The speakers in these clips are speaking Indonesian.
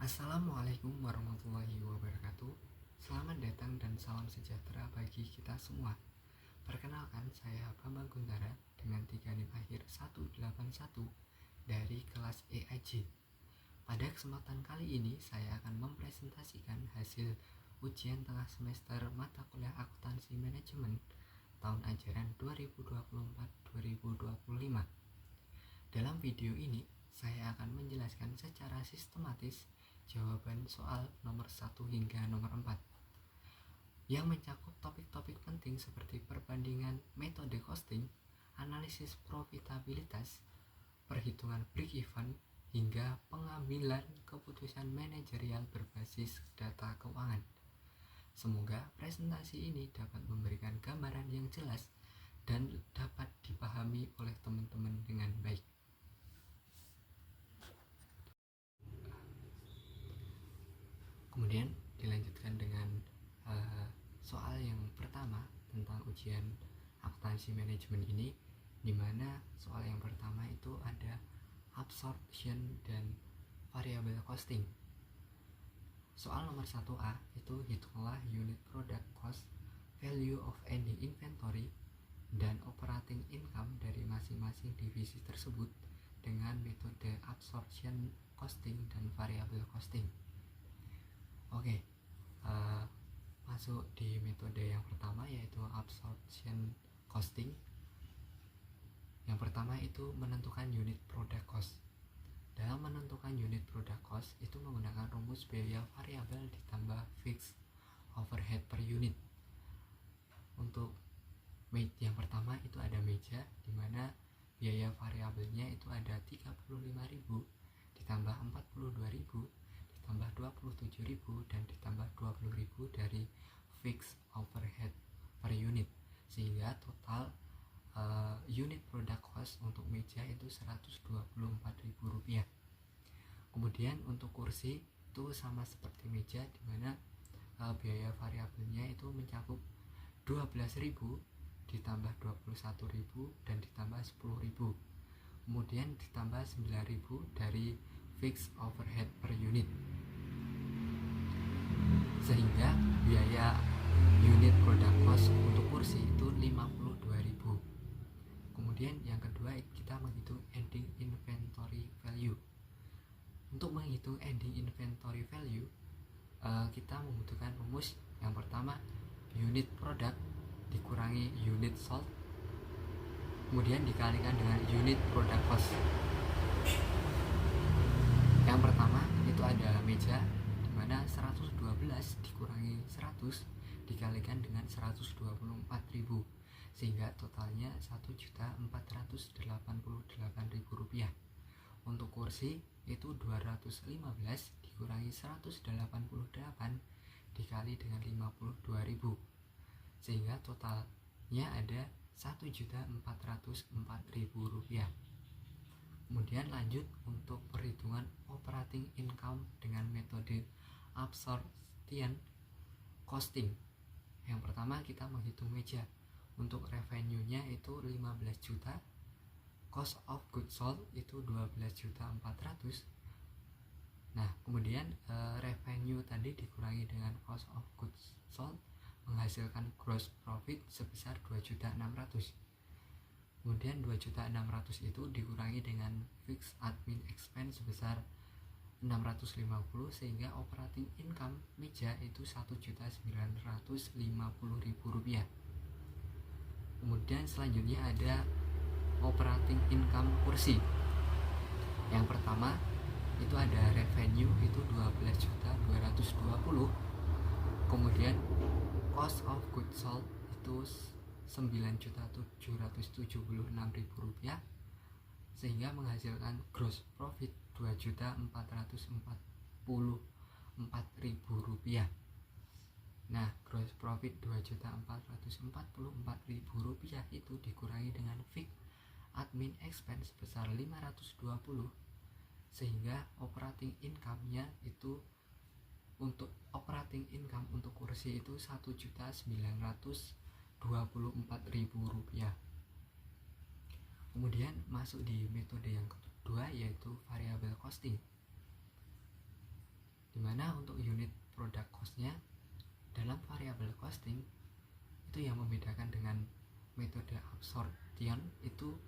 Assalamualaikum warahmatullahi wabarakatuh. Selamat datang dan salam sejahtera bagi kita semua. Perkenalkan, saya Bambang Guntara dengan 3 NIM akhir 181 dari kelas EAJ. Pada kesempatan kali ini saya akan mempresentasikan hasil ujian tengah semester mata kuliah akuntansi manajemen tahun ajaran 2024-2025. Dalam video ini saya akan menjelaskan secara sistematis jawaban soal nomor 1 hingga nomor 4 yang mencakup topik-topik penting seperti perbandingan metode costing, analisis profitabilitas, perhitungan break-even, hingga pengambilan keputusan manajerial berbasis data keuangan. Semoga presentasi ini dapat memberikan gambaran yang jelas dan dapat dipahami oleh teman-teman dengan baik. Kemudian dilanjutkan dengan soal yang pertama tentang ujian akuntansi manajemen ini, di mana soal yang pertama itu ada absorption dan variable costing. Soal nomor 1A itu hitunglah unit product cost, value of ending inventory, dan operating income dari masing-masing divisi tersebut dengan metode absorption costing dan variable costing. Oke, masuk di metode yang pertama yaitu absorption costing. Yang pertama itu menentukan unit product cost. Dalam menentukan unit product cost itu menggunakan rumus biaya variabel ditambah fixed overhead per unit. Untuk yang pertama itu ada meja, di mana biaya variabelnya itu ada 35.000 ditambah 42.000 ditambah 27.000 dan ditambah 20.000 dari fixed overhead per unit, sehingga total unit product cost untuk meja itu Rp124.000. Kemudian untuk kursi itu sama seperti meja, di mana biaya variabelnya itu mencakup 12.000 ditambah 21.000 dan ditambah 10.000. Kemudian ditambah 9.000 dari fixed overhead per unit, sehingga biaya unit product cost untuk kursi itu 52.000. Kemudian yang kedua kita menghitung ending inventory value. Untuk menghitung ending inventory value kita membutuhkan rumus yang pertama, unit product dikurangi unit sold, kemudian dikalikan dengan unit product cost. Yang pertama itu ada meja, di mana 112 dikurangi 100 dikalikan dengan 124.000, sehingga totalnya Rp1.488.000. Untuk kursi itu 215 dikurangi 188 dikali dengan 52.000, sehingga totalnya ada Rp1.404.000. Kemudian lanjut untuk perhitungan operating income dengan metode absorption costing. Yang pertama kita menghitung meja. Untuk revenue-nya itu 15 juta, cost of goods sold itu 12.400.000. Nah, kemudian revenue tadi dikurangi dengan cost of goods sold menghasilkan gross profit sebesar 2.600.000. Kemudian 2.600.000 itu dikurangi dengan fixed admin expense sebesar 650, sehingga operating income meja itu Rp1.950.000. Kemudian selanjutnya ada operating income kursi. Yang pertama itu ada revenue itu 12.220. Kemudian cost of goods sold itu Rp9.776.000, sehingga menghasilkan gross profit Rp2.444.000. Nah, gross profit Rp2.444.000 itu dikurangi dengan fixed admin expense sebesar 520, sehingga operating income-nya itu untuk operating income untuk kursi itu Rp1.924.000. Kemudian masuk di metode yang kedua yaitu variable costing. dimana untuk unit product cost-nya dalam variable costing itu yang membedakan dengan metode absorption itu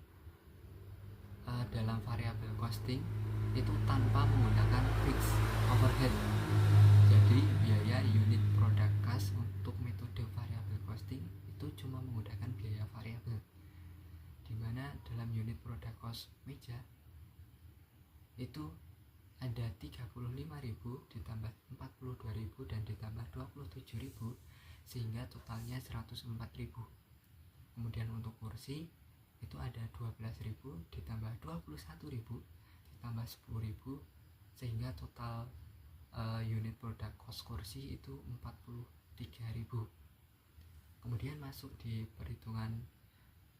dalam variable costing itu tanpa menggunakan fixed overhead. Jadi biaya unit product cost untuk metode variable costing itu cuma menggunakan biaya variabel, dimana dalam unit product cost meja itu ada 35.000 ditambah 42.000 dan ditambah 27.000 sehingga totalnya 104.000. Kemudian untuk kursi itu ada 12.000 ditambah 21.000 ditambah 10.000 sehingga total unit product cost kursi itu 43.000. Kemudian masuk di perhitungan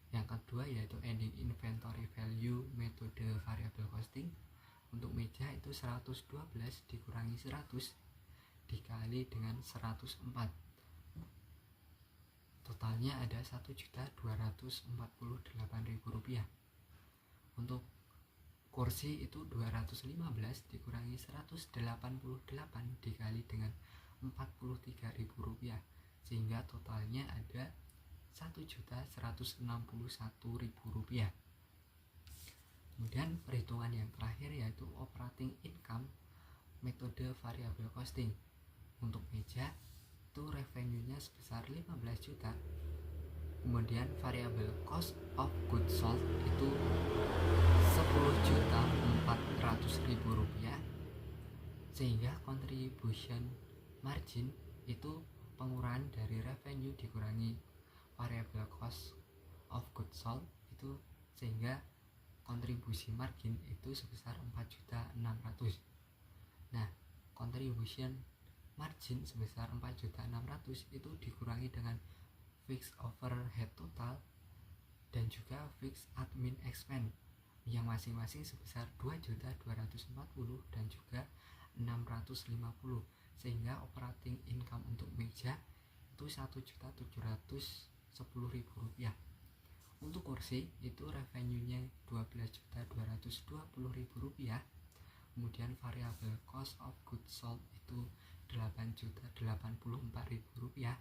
yang kedua yaitu ending inventory value metode variable costing. Untuk meja itu 112 dikurangi 100 dikali dengan 104. Totalnya ada Rp1.248.000. Untuk kursi itu 215 dikurangi 188 dikali dengan Rp43.000 sehingga totalnya ada Rp1.161.000. Kemudian perhitungan yang terakhir yaitu operating income metode variable costing. Untuk meja itu revenue-nya sebesar 15 juta. Kemudian variable cost of goods sold itu Rp10.400.000 sehingga contribution margin itu pengurangan dari revenue dikurangi variable cost of goods sold itu sehingga kontribusi margin itu sebesar 4.600.000. Nah, contribution margin sebesar 4.600.000 itu dikurangi dengan fixed overhead total dan juga fixed admin expense yang masing-masing sebesar 2.240.000 dan juga 650 sehingga operating income untuk meja itu Rp1.710.000. Untuk kursi itu revenue-nya Rp12.220.000. Kemudian variable cost of goods sold itu Rp8.084.000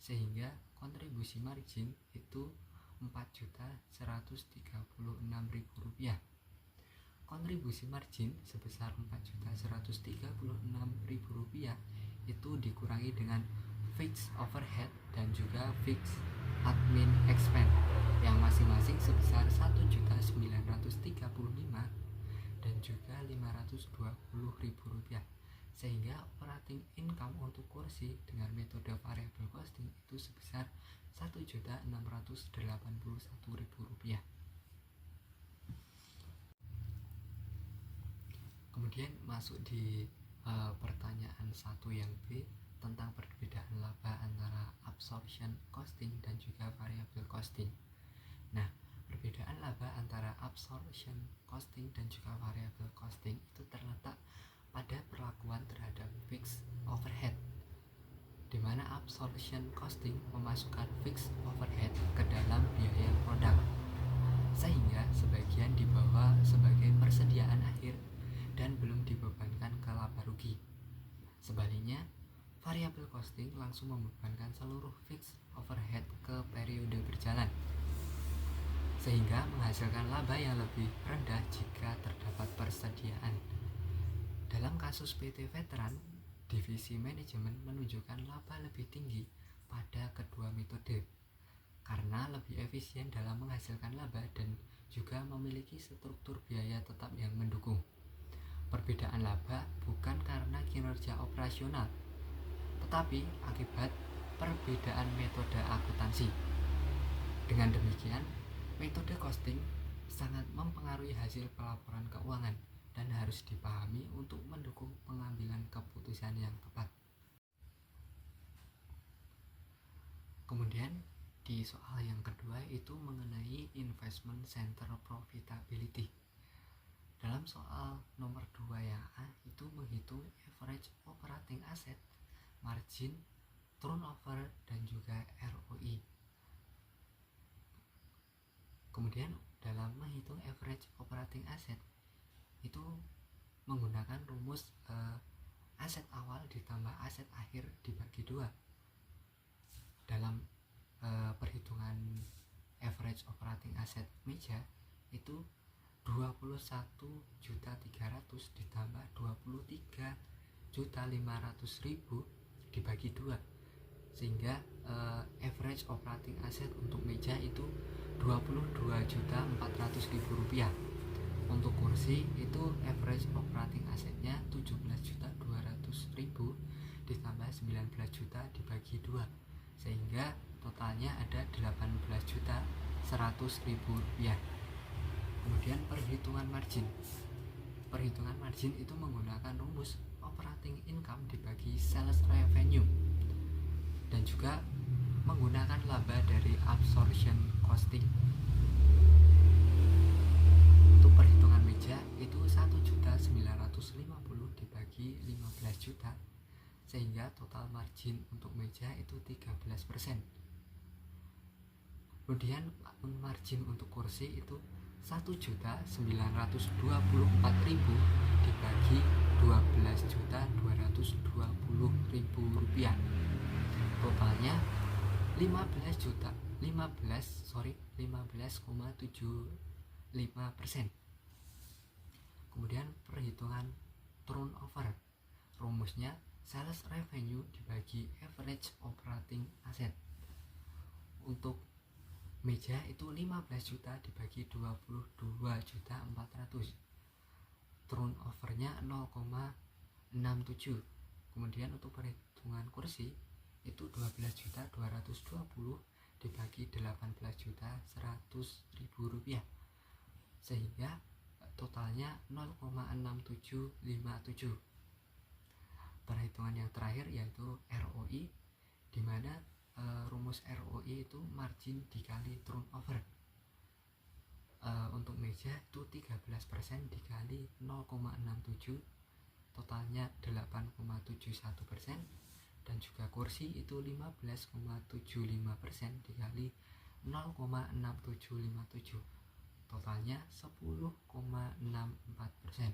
sehingga kontribusi margin itu Rp4.136.000. Kontribusi margin sebesar Rp4.136.000 itu dikurangi dengan fixed overhead dan juga fixed admin expense yang masing-masing sebesar Rp1.935.000 dan juga Rp520.000 sehingga operating income untuk kursi dengan metode variable costing itu sebesar Rp1.681.000. Kemudian masuk di pertanyaan 1 yang B tentang perbedaan laba antara absorption costing dan juga variable costing. Nah, perbedaan laba antara absorption costing dan juga variable costing itu terletak pada perlakuan terhadap fixed overhead, di mana absorption costing memasukkan fixed overhead ke dalam biaya produk, sehingga sebagian dibawa sebagai persediaan akhir dan belum dibebankan ke laba rugi. Sebaliknya, variable costing langsung membebankan seluruh fixed overhead ke periode berjalan, sehingga menghasilkan laba yang lebih rendah jika terdapat persediaan. Dalam kasus PT Veteran, divisi manajemen menunjukkan laba lebih tinggi pada kedua metode karena lebih efisien dalam menghasilkan laba dan juga memiliki struktur biaya tetap yang mendukung. Perbedaan laba bukan karena kinerja operasional, tetapi akibat perbedaan metode akuntansi. Dengan demikian, metode costing sangat mempengaruhi hasil pelaporan keuangan dan harus dipahami untuk mendukung pengambilan keputusan yang tepat. Kemudian di soal yang kedua itu mengenai investment center profitability. Dalam soal nomor 2 yang A itu menghitung average operating asset, margin, turnover, dan juga ROI. Kemudian dalam menghitung average operating asset itu menggunakan rumus aset awal ditambah aset akhir dibagi 2. Dalam perhitungan average operating asset meja itu 21.300.000 ditambah 23.500.000 dibagi 2, sehingga average operating asset untuk meja itu 22.400.000 rupiah. Untuk kursi itu average operating assetnya 17.200.000 ditambah 19 juta dibagi 2, sehingga totalnya ada 18.100.000 rupiah. Kemudian perhitungan margin itu menggunakan rumus operating income dibagi sales revenue dan juga menggunakan laba dari absorption costing. Untuk perhitungan meja itu 1.950 dibagi 15 juta, sehingga total margin untuk meja itu 13%. Kemudian margin untuk kursi itu 1.924.000 dibagi 12.220.000 rupiah. Totalnya 15,75%. Kemudian perhitungan turnover, rumusnya sales revenue dibagi average operating asset. Untuk meja itu 15 juta dibagi 22.400, turnovernya 0,67. Kemudian untuk perhitungan kursi itu 12.220 dibagi 18.100.000 rupiah, sehingga totalnya 0,6757. Perhitungan yang terakhir yaitu ROI, di mana rumus ROI itu margin dikali turnover. Untuk meja itu 13% dikali 0,67, totalnya 8,71%, dan juga kursi itu 15,75% dikali 0,6757, totalnya 10,64%.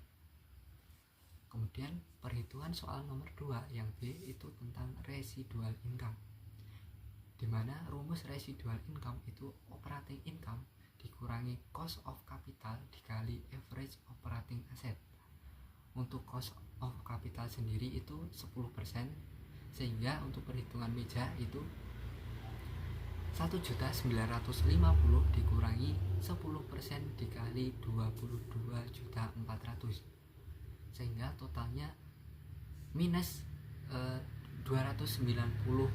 Kemudian perhitungan soal nomor 2 yang B itu tentang residual income, di mana rumus residual income itu operating income dikurangi cost of capital dikali average operating asset. Untuk cost of capital sendiri itu 10%, sehingga untuk perhitungan meja itu 1.950 dikurangi 10% dikali 22.400, sehingga totalnya minus 290.000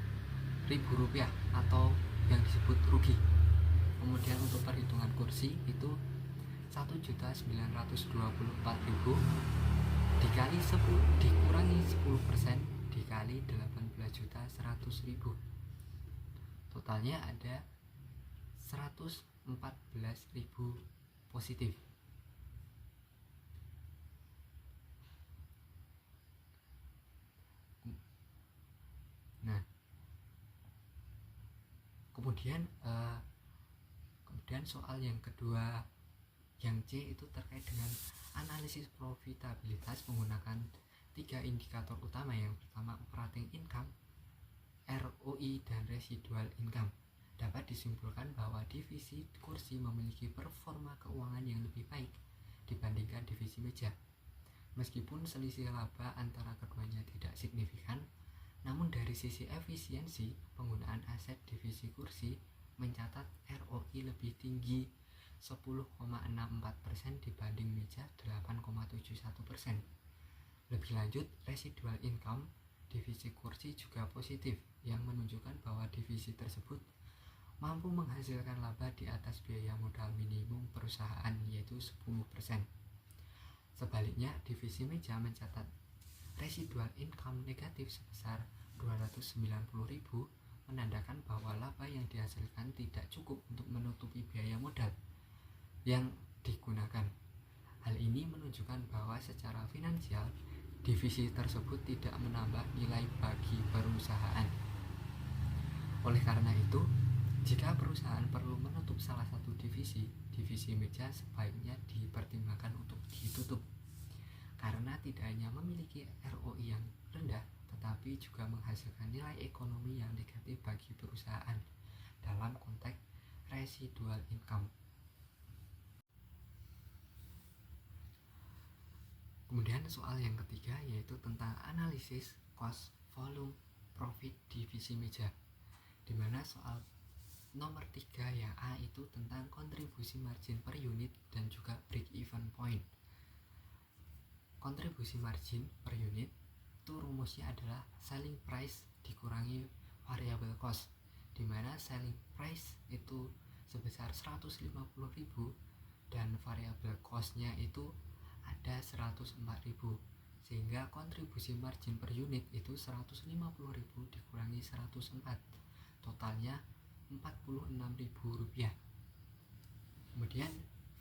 rupiah atau yang disebut rugi. Kemudian untuk perhitungan kursi itu 1.924.000 dikali 10 dikurangi 10% dikali 18.100.000, totalnya ada 114.000 positif. Nah, kemudian soal yang kedua yang C itu terkait dengan analisis profitabilitas menggunakan 3 indikator utama. Yang pertama operating income, ROI, dan residual income. Dapat disimpulkan bahwa divisi kursi memiliki performa keuangan yang lebih baik dibandingkan divisi meja. Meskipun selisih laba antara keduanya tidak signifikan, namun dari sisi efisiensi penggunaan aset divisi kursi mencatat ROI lebih tinggi 10,64% dibanding meja 8,71%. Lebih lanjut, residual income divisi kursi juga positif, yang menunjukkan bahwa divisi tersebut mampu menghasilkan laba di atas biaya modal minimum perusahaan, yaitu 10%. Sebaliknya, divisi meja mencatat residual income negatif sebesar 290.000, menandakan bahwa laba yang dihasilkan tidak cukup untuk menutupi biaya modal yang digunakan. Hal ini menunjukkan bahwa secara finansial divisi tersebut tidak menambah nilai bagi perusahaan. Oleh karena itu, jika perusahaan perlu menutup salah satu divisi meja sebaiknya dipertimbangkan untuk ditutup, karena tidak hanya memiliki ROI yang rendah, tetapi juga menghasilkan nilai ekonomi yang negatif bagi perusahaan dalam konteks residual income. Kemudian soal yang ketiga yaitu tentang analisis cost, volume, profit divisi meja, dimana soal nomor 3 yang A itu tentang kontribusi margin per unit dan juga break even point. Kontribusi margin per unit itu rumusnya adalah selling price dikurangi variable cost, dimana selling price itu sebesar 150.000 dan variable costnya itu ada 104.000, sehingga kontribusi margin per unit itu 150.000 dikurangi 104, totalnya Rp46.000. Kemudian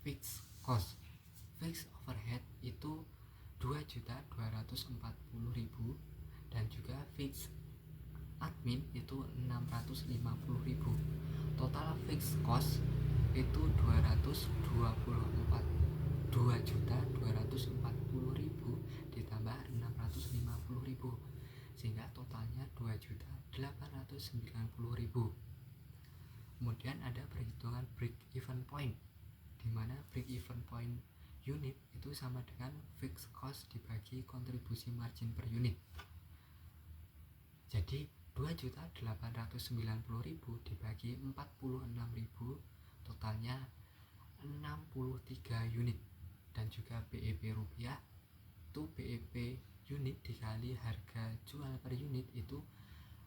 fixed cost, fixed overhead itu 2.240.000 dan juga fixed admin itu 650.000. Total fixed cost itu 2.240.000 ditambah 650.000, sehingga totalnya 2.890.000. Kemudian ada perhitungan break even point, di mana break even point unit itu sama dengan fixed cost dibagi kontribusi margin per unit. Jadi 2.890.000 dibagi 46.000, totalnya 63 unit. Dan juga BEP rupiah itu BEP unit dikali harga jual per unit itu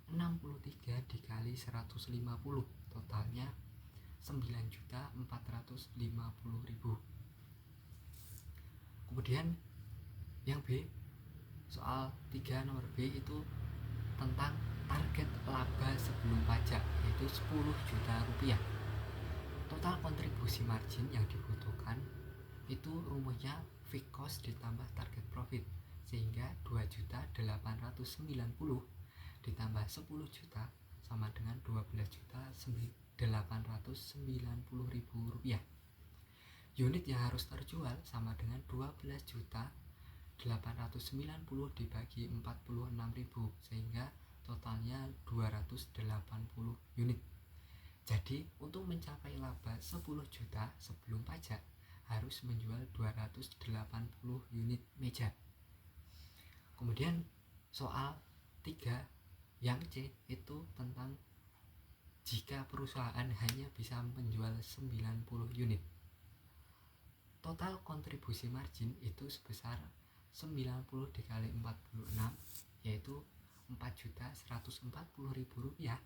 63 dikali 150, totalnya 9.450.000. Kemudian yang B, soal 3 nomor B itu tentang target laba sebelum pajak, yaitu 10 juta rupiah. Total kontribusi margin yang dibutuhkan itu rumusnya fixed cost ditambah target profit, sehingga 2.890 ditambah 10 juta sama dengan 12.890.000 rupiah. Unit yang harus terjual sama dengan 12.890 dibagi 46.000, sehingga totalnya 280 unit. Jadi untuk mencapai laba 10 juta sebelum pajak harus menjual 280 unit meja. Kemudian soal 3 yang C itu tentang jika perusahaan hanya bisa menjual 90 unit. Total kontribusi margin itu sebesar 90 dikali 46, yaitu Rp4.140.000.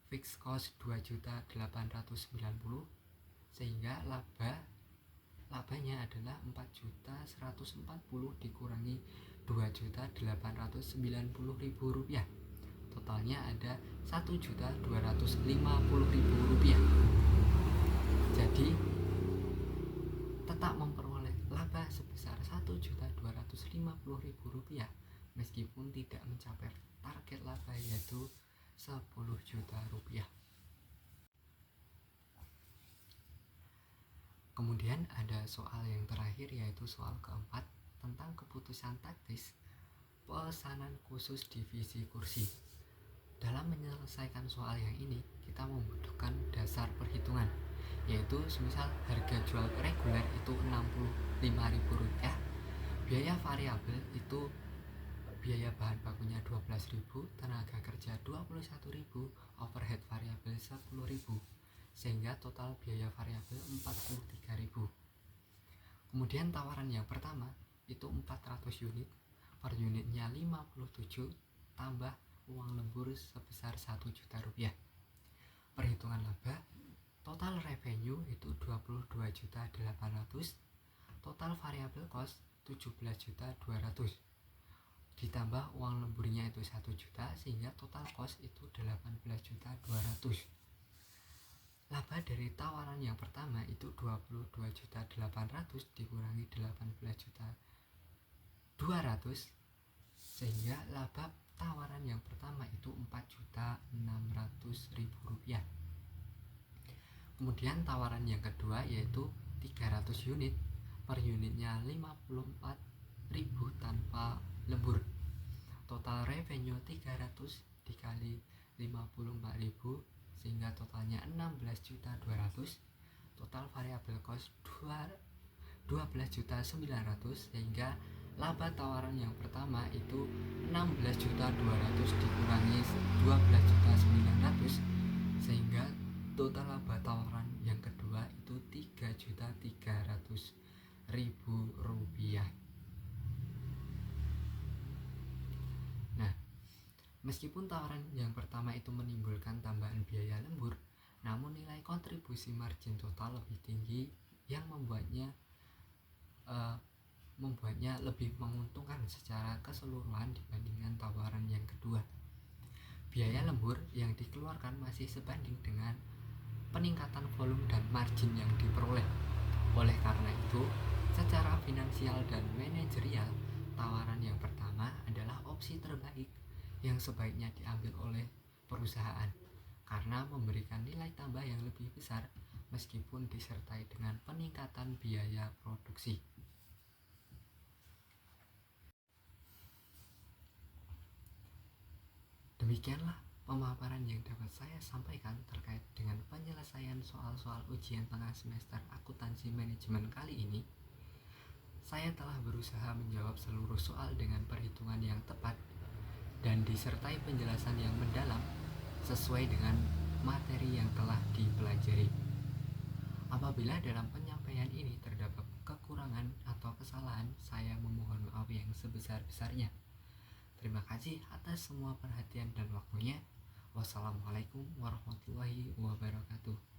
Fixed cost 2.890, sehingga labanya adalah 4.140 dikurangi 2.890.000 rupiah. Totalnya ada 1.250.000 rupiah. Jadi tetap memperoleh laba sebesar 1.250.000 rupiah meskipun tidak mencapai target laba yaitu 10 juta rupiah. Kemudian ada soal yang terakhir yaitu soal keempat tentang keputusan taktis pesanan khusus divisi kursi. Dalam menyelesaikan soal yang ini kita membutuhkan dasar perhitungan, yaitu semisal harga jual reguler itu Rp65.000, biaya variabel itu biaya bahan bakunya 12.000, tenaga kerja 21.000, overhead variabel 10.000, sehingga total biaya variabel 43.000. Kemudian tawaran yang pertama itu 400 unit, per unitnya 57, tambah uang lembur sebesar 1 juta rupiah. Perhitungan laba, total revenue itu 22.800, total variable cost 17.200, ditambah uang lemburnya itu 1 juta, sehingga total cost itu 18.200. Laba dari tawaran yang pertama itu 22.800 dikurangi 18.200, sehingga laba tawaran yang pertama itu Rp4.600.000. Kemudian tawaran yang kedua yaitu 300 unit, per unitnya 54.000 tanpa lembur. total revenue 300 dikali 54.000 sehingga totalnya 16.200. Total variable cost 12.900 sehingga laba tawaran yang pertama itu 16.200 dikurangi 12.900 sehingga total laba tawaran yang kedua itu 3.300.000 rupiah. Nah, meskipun tawaran yang pertama itu menimbulkan tambahan biaya lembur, namun nilai kontribusi margin total lebih tinggi yang membuatnya lebih menguntungkan secara keseluruhan dibandingkan tawaran yang kedua. Biaya lembur yang dikeluarkan masih sebanding dengan peningkatan volume dan margin yang diperoleh. Oleh karena itu, secara finansial dan manajerial, tawaran yang pertama adalah opsi terbaik yang sebaiknya diambil oleh perusahaan karena memberikan nilai tambah yang lebih besar meskipun disertai dengan peningkatan biaya produksi. Demikianlah pemaparan yang dapat saya sampaikan terkait dengan penyelesaian soal-soal ujian tengah semester akuntansi manajemen kali ini. Saya telah berusaha menjawab seluruh soal dengan perhitungan yang tepat dan disertai penjelasan yang mendalam sesuai dengan materi yang telah dipelajari. Apabila dalam penyampaian ini terdapat kekurangan atau kesalahan, saya memohon maaf yang sebesar-besarnya. Terima kasih atas semua perhatian dan waktunya. Wassalamualaikum warahmatullahi wabarakatuh.